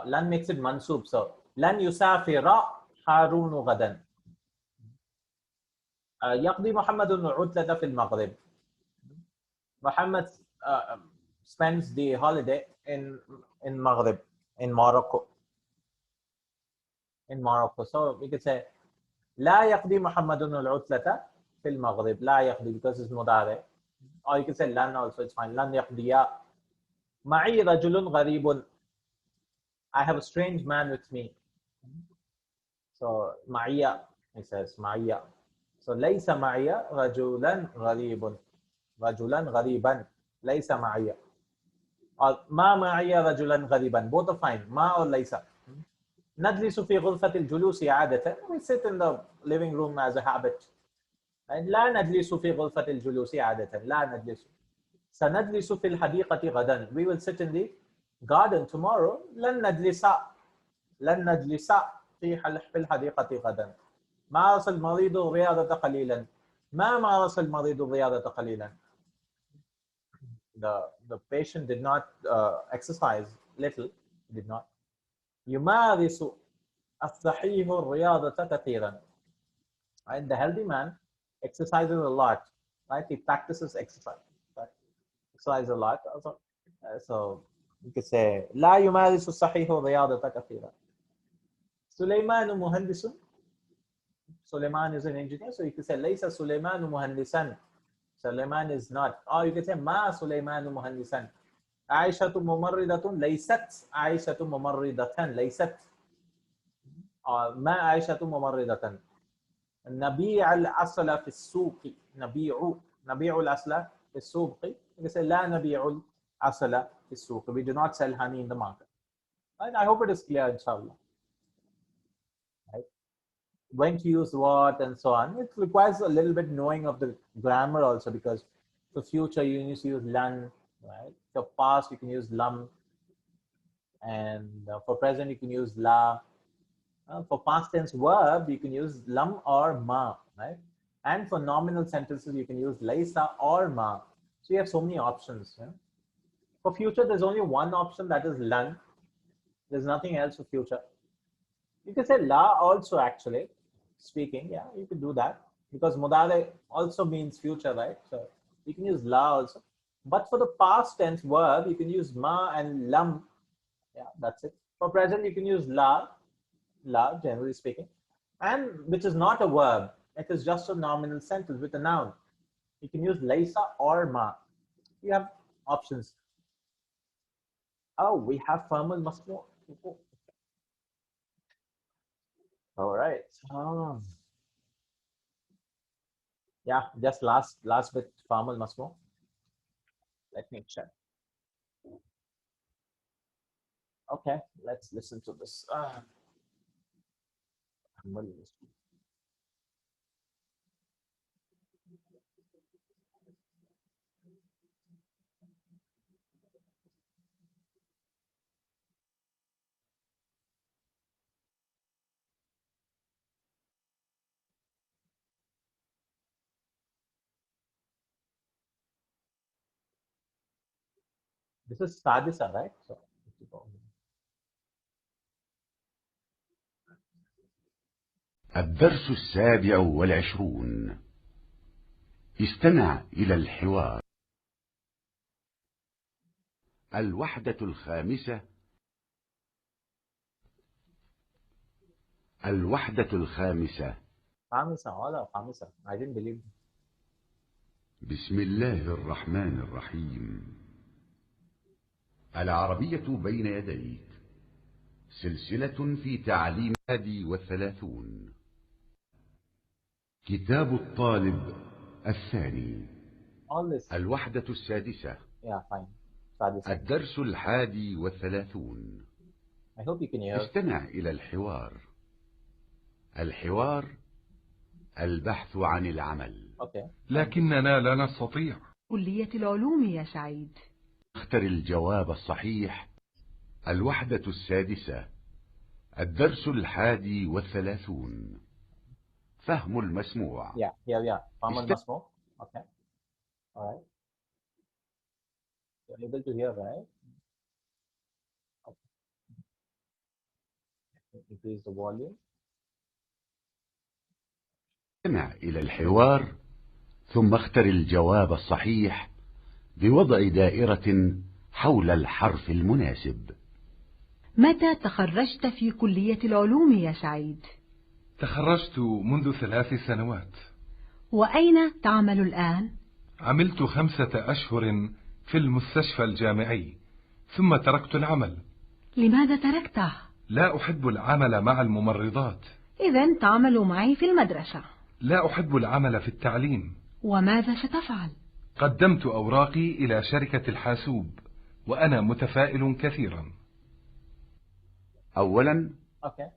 Lan makes it mansub. So لن يسافر هارون غدا. يقضي محمد العطلة في المغرب. Muhammad spends the holiday in Maghrib, in Morocco. In Morocco. So we could say لا يقضي محمد العطلة في المغرب. لا يقضي because it's مضارع. Or you can say لن also, it's fine. لن يقضي. معي رجل غريب. I have a strange man with me. So معي, he says معي. So ليس معي رجلا غريب. رجلا غريبا ليس معي. Or ما معي رجلا غريبا. Both are fine. ما or ليس. نجلس في غرفة الجلوس عادة. We sit in the living room as a habit. لا نجلس في غرفة الجلوس عادة. لا نجلس. سنجلس في الحديقة غدا. We will sit in the garden tomorrow. لن نجلس. لن نجلس في الحديقة غدا. مارس المريض الرياضة قليلا. ما مارس المريض الرياضة قليلا. The patient did not exercise little. Did not. يمارس الصحيح الرياضة كثيرا. Right? The healthy man exercises a lot. Right? He practices exercise. Right? Exercise a lot. Also, so you could say لا يمارس الصحيح الرياضة كثيرا. سليمان مهندس. Suleiman is an engineer, so you could say ليس سليمان مهندسا. Suleiman is not. Or you could say ما سليمان مهندسا. عائشة ممرضة. ليست عائشة ممرضة. ليست. Or ما عائشة ممرضة. نبيع العسل في السوق. نبيع العسل في السوق. You can say لا نبيع العسل في السوق. We do not sell honey in the market. And I hope it is clear, inshallah. Right? When to use what and so on. It requires a little bit knowing of the grammar also, because for future you need to use lan, right? For past you can use lam, and for present you can use la. For past tense verb you can use lam or ma, right? And for nominal sentences you can use laisa or ma. So you have so many options. Yeah? For future there's only one option, that is lan. There's nothing else for future. You can say la also, actually speaking. Yeah, you can do that, because mudare also means future, right? So you can use la also. But for the past tense verb, you can use ma and lam. Yeah, that's it. For present, you can use la, generally speaking, and which is not a verb. It is just a nominal sentence with a noun. You can use laisa or ma. You have options. Oh, we have formal masmu. All right. Yeah, just last bit, formal masmu. Let me check. Okay, let's listen to this. This is sadisa, right? So, الدرس 27. استمع إلى الحوار. الوحدة الخامسة. خامسة. I didn't believe. بسم الله الرحمن الرحيم. العربية بين يديك، سلسلة في تعليم 31. كتاب الطالب الثاني. الوحدة السادسة. Yeah, fine. سادسة. الدرس 31. I hope you can hear. استمع إلى الحوار. الحوار البحث عن العمل. Okay. لكننا لا نستطيع. كلية العلوم يا سعيد. اختر الجواب الصحيح. الوحدة السادسة. الدرس 31. فهم المسموع. Yeah. فهم المسموع. Okay. All right. You're able to hear, right? Okay. Increase the volume. استمع إلى الحوار ثم اختر الجواب الصحيح بوضع دائرة حول الحرف المناسب. متى تخرجت في كلية العلوم يا سعيد؟ تخرجت منذ 3 سنوات. وأين تعمل الآن؟ عملت 5 أشهر في المستشفى الجامعي، ثم تركت العمل. لماذا تركته؟ لا أحب العمل مع الممرضات. إذن تعمل معي في المدرسة. لا أحب العمل في التعليم. وماذا ستفعل؟ قدمت أوراقي إلى شركة الحاسوب، وأنا متفائل كثيرا. أولا. Okay.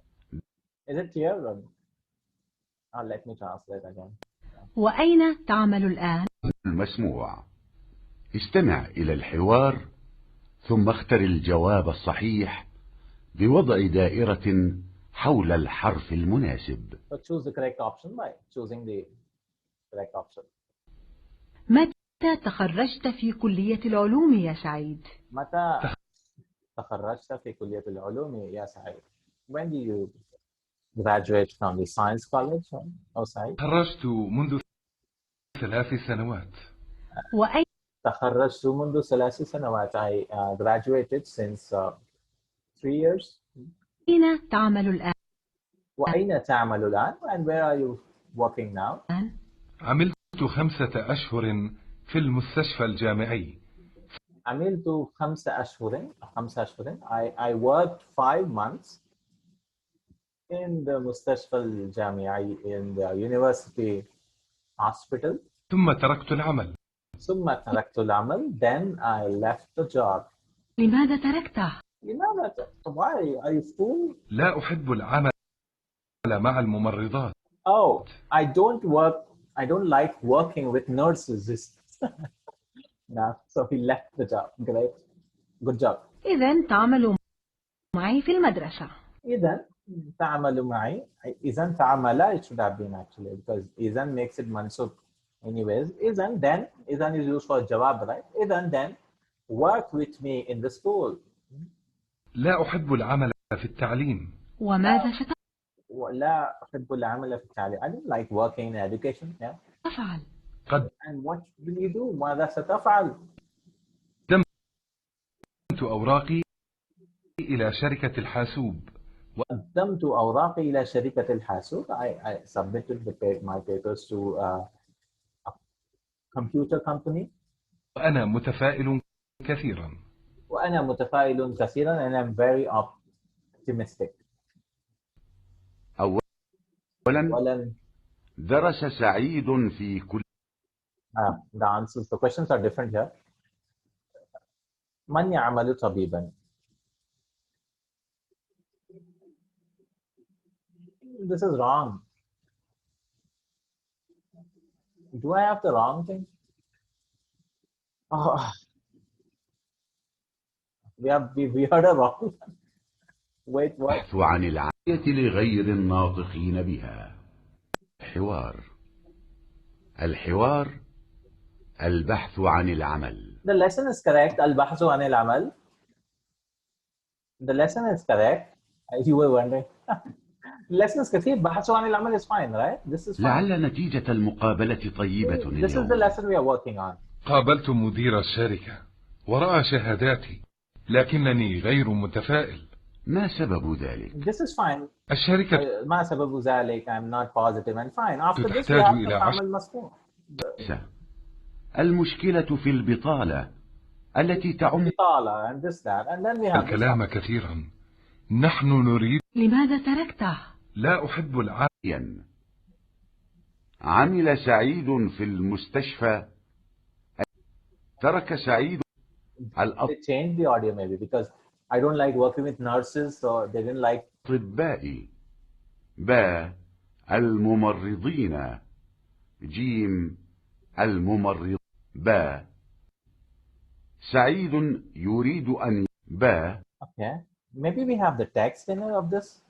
Is it clear? Let me translate again. وأين تعمل الآن؟ المسموع. استمع إلى الحوار ثم اختر الجواب الصحيح بوضع دائرة حول الحرف المناسب. So choose the correct option by choosing the correct option. متى تخرجت في كلية العلوم يا سعيد؟ متى تخرجت في كلية العلوم يا سعيد? When do you graduate from the science college or science? تخرجت منذ 3 سنوات. وأين تخرجت منذ 3 سنوات. I graduated since 3 years. أين تعمل الآن؟ وأين تعمل الآن? And where are you working now? عملت 5 أشهر في المستشفى الجامعي. عملت 5 أشهر. I worked 5 months in the مستشفى الجامعي, in the university hospital. ثم تركت العمل. ثم تركت العمل. Then I left the job. لماذا تركته؟ لماذا why are you fool? لا أحب العمل مع الممرضات. Oh, I don't like working with nurses. No, so he left the job. Great. Good job. إذن تعمل معي في المدرسة. إذن تعمل معي. إذن تعمل it should have been actually because إذن makes it mansub. Anyways, إذن then إذن is used for جواب, right? إذن then work with me in the school. لا أحب العمل في التعليم. وماذا لا أحب العمل في التعليم. I don't like working in education. Yeah. ستفعل؟ And what will you do? ماذا ستفعل؟ قدمت أوراقي إلى شركة الحاسوب. قدمت أوراقي إلى شركة الحاسوب. I submitted my papers to a computer company. وأنا متفائل كثيرا. وأنا متفائل كثيرا and I'm very optimistic. أولا درس سعيد في كل The answers, the questions are different here. من يعمل طبيبا؟ This is wrong. Do I have the wrong thing? Oh, we heard a wrong one. Wait, what? البحث عن العافية لغير الناطقين بها. الحوار البحث عن العمل. The lesson is correct. البحث عن العمل. The lesson is correct. You were wondering. lesson is كثير. بحث عن العمل is fine, right? This is fine. لعل نتيجة المقابلة طيبة This is the اليوم. lesson we are working on. قابلت مدير الشركة ورأى شهاداتي لكنني غير متفائل. ما سبب ذلك؟ This is fine. الشركة ما سبب ذلك? I'm not positive and fine. After this we تحتاج have إلى to تعمل مسموع. المشكلة في البطالة التي تعم بطالة and this that and then we have الكلام كثيرا. نحن نريد. لماذا تركته؟ لا أحب العافية. عمل سعيد في المستشفى. ترك سعيد They changed the audio maybe because I don't like working with nurses, so they didn't like. الأطباء. باء الممرضين. جيم الممرض. باء سعيد يريد أن باء. Okay, maybe we have the text in it of this.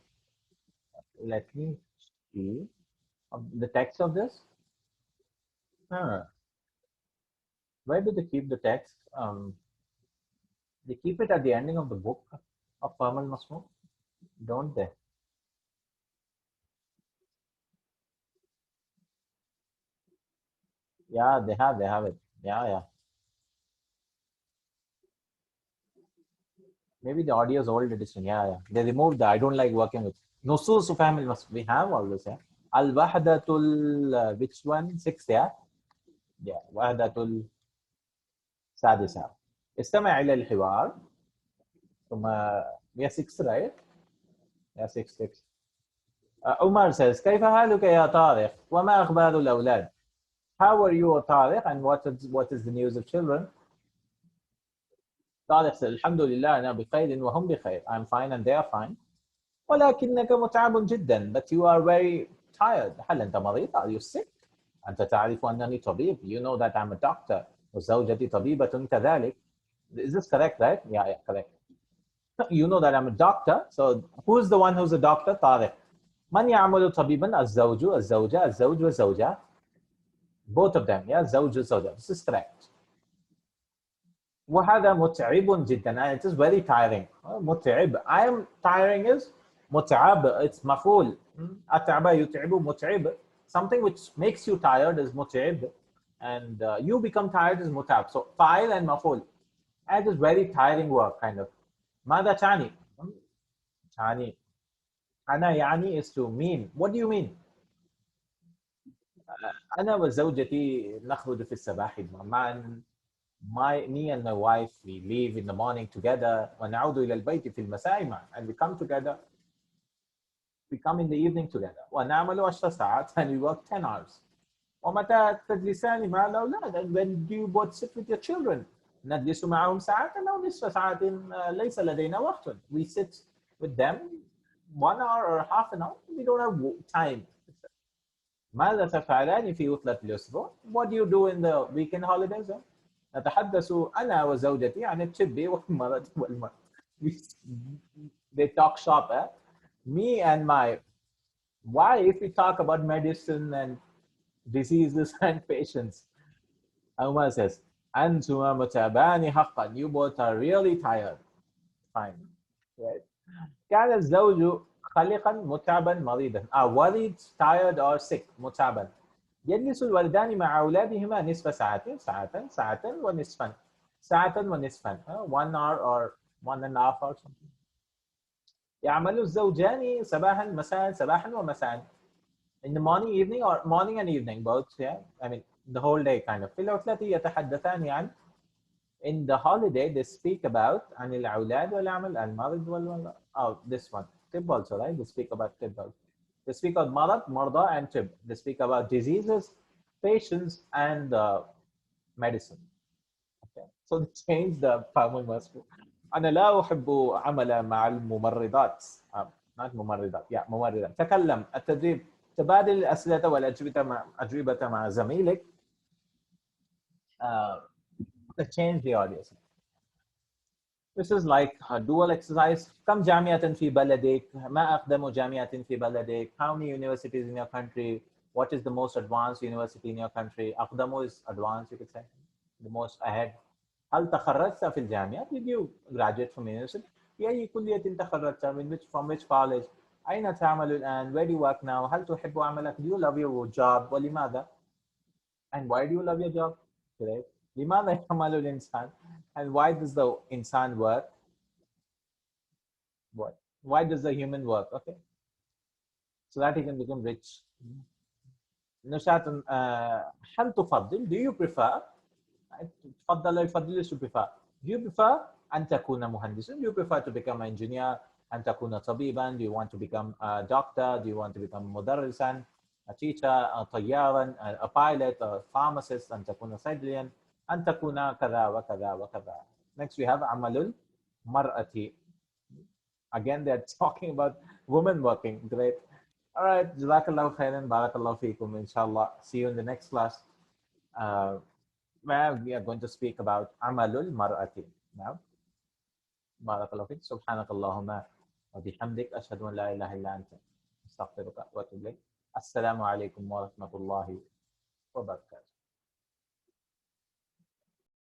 Let me see the text of this. Where do they keep the text? They keep it at the ending of the book of Formal Masmu, don't they? Yeah, they have it. Yeah. Maybe the audio is old edition. Yeah. They removed the I don't like working with. Nusus Fahim must we have always, yeah. Al Wahdatul which one? 6, yeah. Yeah, Wahdatul Sadisa. استمع إلى الحوار ثم yeah 6 right? Yeah 6. Umar says كيف حالك يا طارق وما أخبار الأولاد? How are you طارق and what is the news of children? طارق says الحمد لله أنا بخير وهم بخير. I'm fine and they are fine. ولكنك متعب جدا but you are very tired. هل أنت مريض? Are you sick? أنت تعرف أنني طبيب. You know that I'm a doctor. وزوجتي طبيبة كذلك. Is this correct, right? Yeah, correct. You know that I'm a doctor. So who's the one who's a doctor? طارق. من يعمل طبيبا؟ الزوج الزوجة الزوج والزوجة. Both of them, yeah, زوج والزوجة. This is correct. وهذا متعب جدا and it is very tiring. متعب. I am tiring is متعب. It's مفعول. أتعب يتعب متعب. Something which makes you tired is متعب. And you become tired is متعب. So fa'il and مفعول. And it is very tiring work kind of. ماذا تعني? تعني. أنا يعني is to mean. What do you mean? أنا وزوجتي نخرج في الصباح معا. Me and my wife, we leave in the morning together. ونعود إلى البيت في المساء معا. And we come together. We come in the evening together. ونعمل 10 ساعات and we work 10 hours. ومتى تجلسان مع الأولاد, and when do you both sit with your children. نجلس معهم ساعة أو نصف ساعة, ليس لدينا وقت. We sit with them 1 hour or half an hour. We don't have time. ماذا تفعلان في عطلة الأسبوع? What do you do in the weekend holidays? نتحدث أنا وزوجتي عن الطب والمرض والمرض. They talk shop. Me and my wife, we talk about medicine and diseases and patients. Umar says, أنتما متعبان حقا. You both are really tired. Fine. Right? كان الزوج خلقا متعبا مريضا. worried, tired or sick. متعبا. يجلس الولدان مع أولادهما نصف ساعة, ساعة ونصفا. ساعة ونصفا. 1 hour or 1.5 hours. يعمل الزوجان صباحا مساء, صباحا ومساء. In the morning, evening, or morning and evening, both. Yeah, I mean the whole day kind of. في العطلة يتحدثان عن. In the holiday, they speak about عن الأولاد والعمل المرض وال. Oh, this one. طب also, right? They speak about طب also. They speak about مرض, مرضى, and طب. They speak about diseases, patients, and medicine. Okay. So they change the formal verb. أنا لا أحب عمل مع الممرضات. Not ممرضات. Yeah, ممرضات. تكلم. التدريب. تبادل الأسئلة والأجوبة مع زميلك. Change the audience. This is like a dual exercise. كم جامعة في بلدك؟ ما أقدم جامعة في بلدك؟ How many universities in your country? What is the most advanced university in your country? أقدم is advanced, you could say. The most ahead. هل تخرجت في الجامعة? Did you graduate from university? في أي كلية تخرجت? From which college? أين تعمل الآن? Where do you work now? هل تحب عملك? Do you love your job? ولماذا? And why do you love your job? Right? لماذا يعمل الإنسان? And why does the insan work? What? Why does the human work? Okay. So that he can become rich. نشاط هل تفضل? Do you prefer? تفضل يفضل is to prefer. Do you prefer أن تكون مهندسا? Do you prefer to become an engineer? أن تكون طبيبا? Do you want to become a doctor? Do you want to become مدرسا? A teacher, a طيارا, a pilot, a pharmacist, أن تكون صيدليا, أن تكون كذا وكذا وكذا. Next we have عمل المرأة. Again they're talking about women working. Great. All right. Jazakallahu khairan. Barakallahu feekum. Inshallah. See you in the next class. Where we are going to speak about amalul mar'ati. Now, barakallahu feek. Subhanakallahumma wa bihamdik. Ashhadu an la ilaha illa anta. Astaghfiruka wa atubu ilayk. Assalamu alaikum wa rahmatullahi wa barakatuh.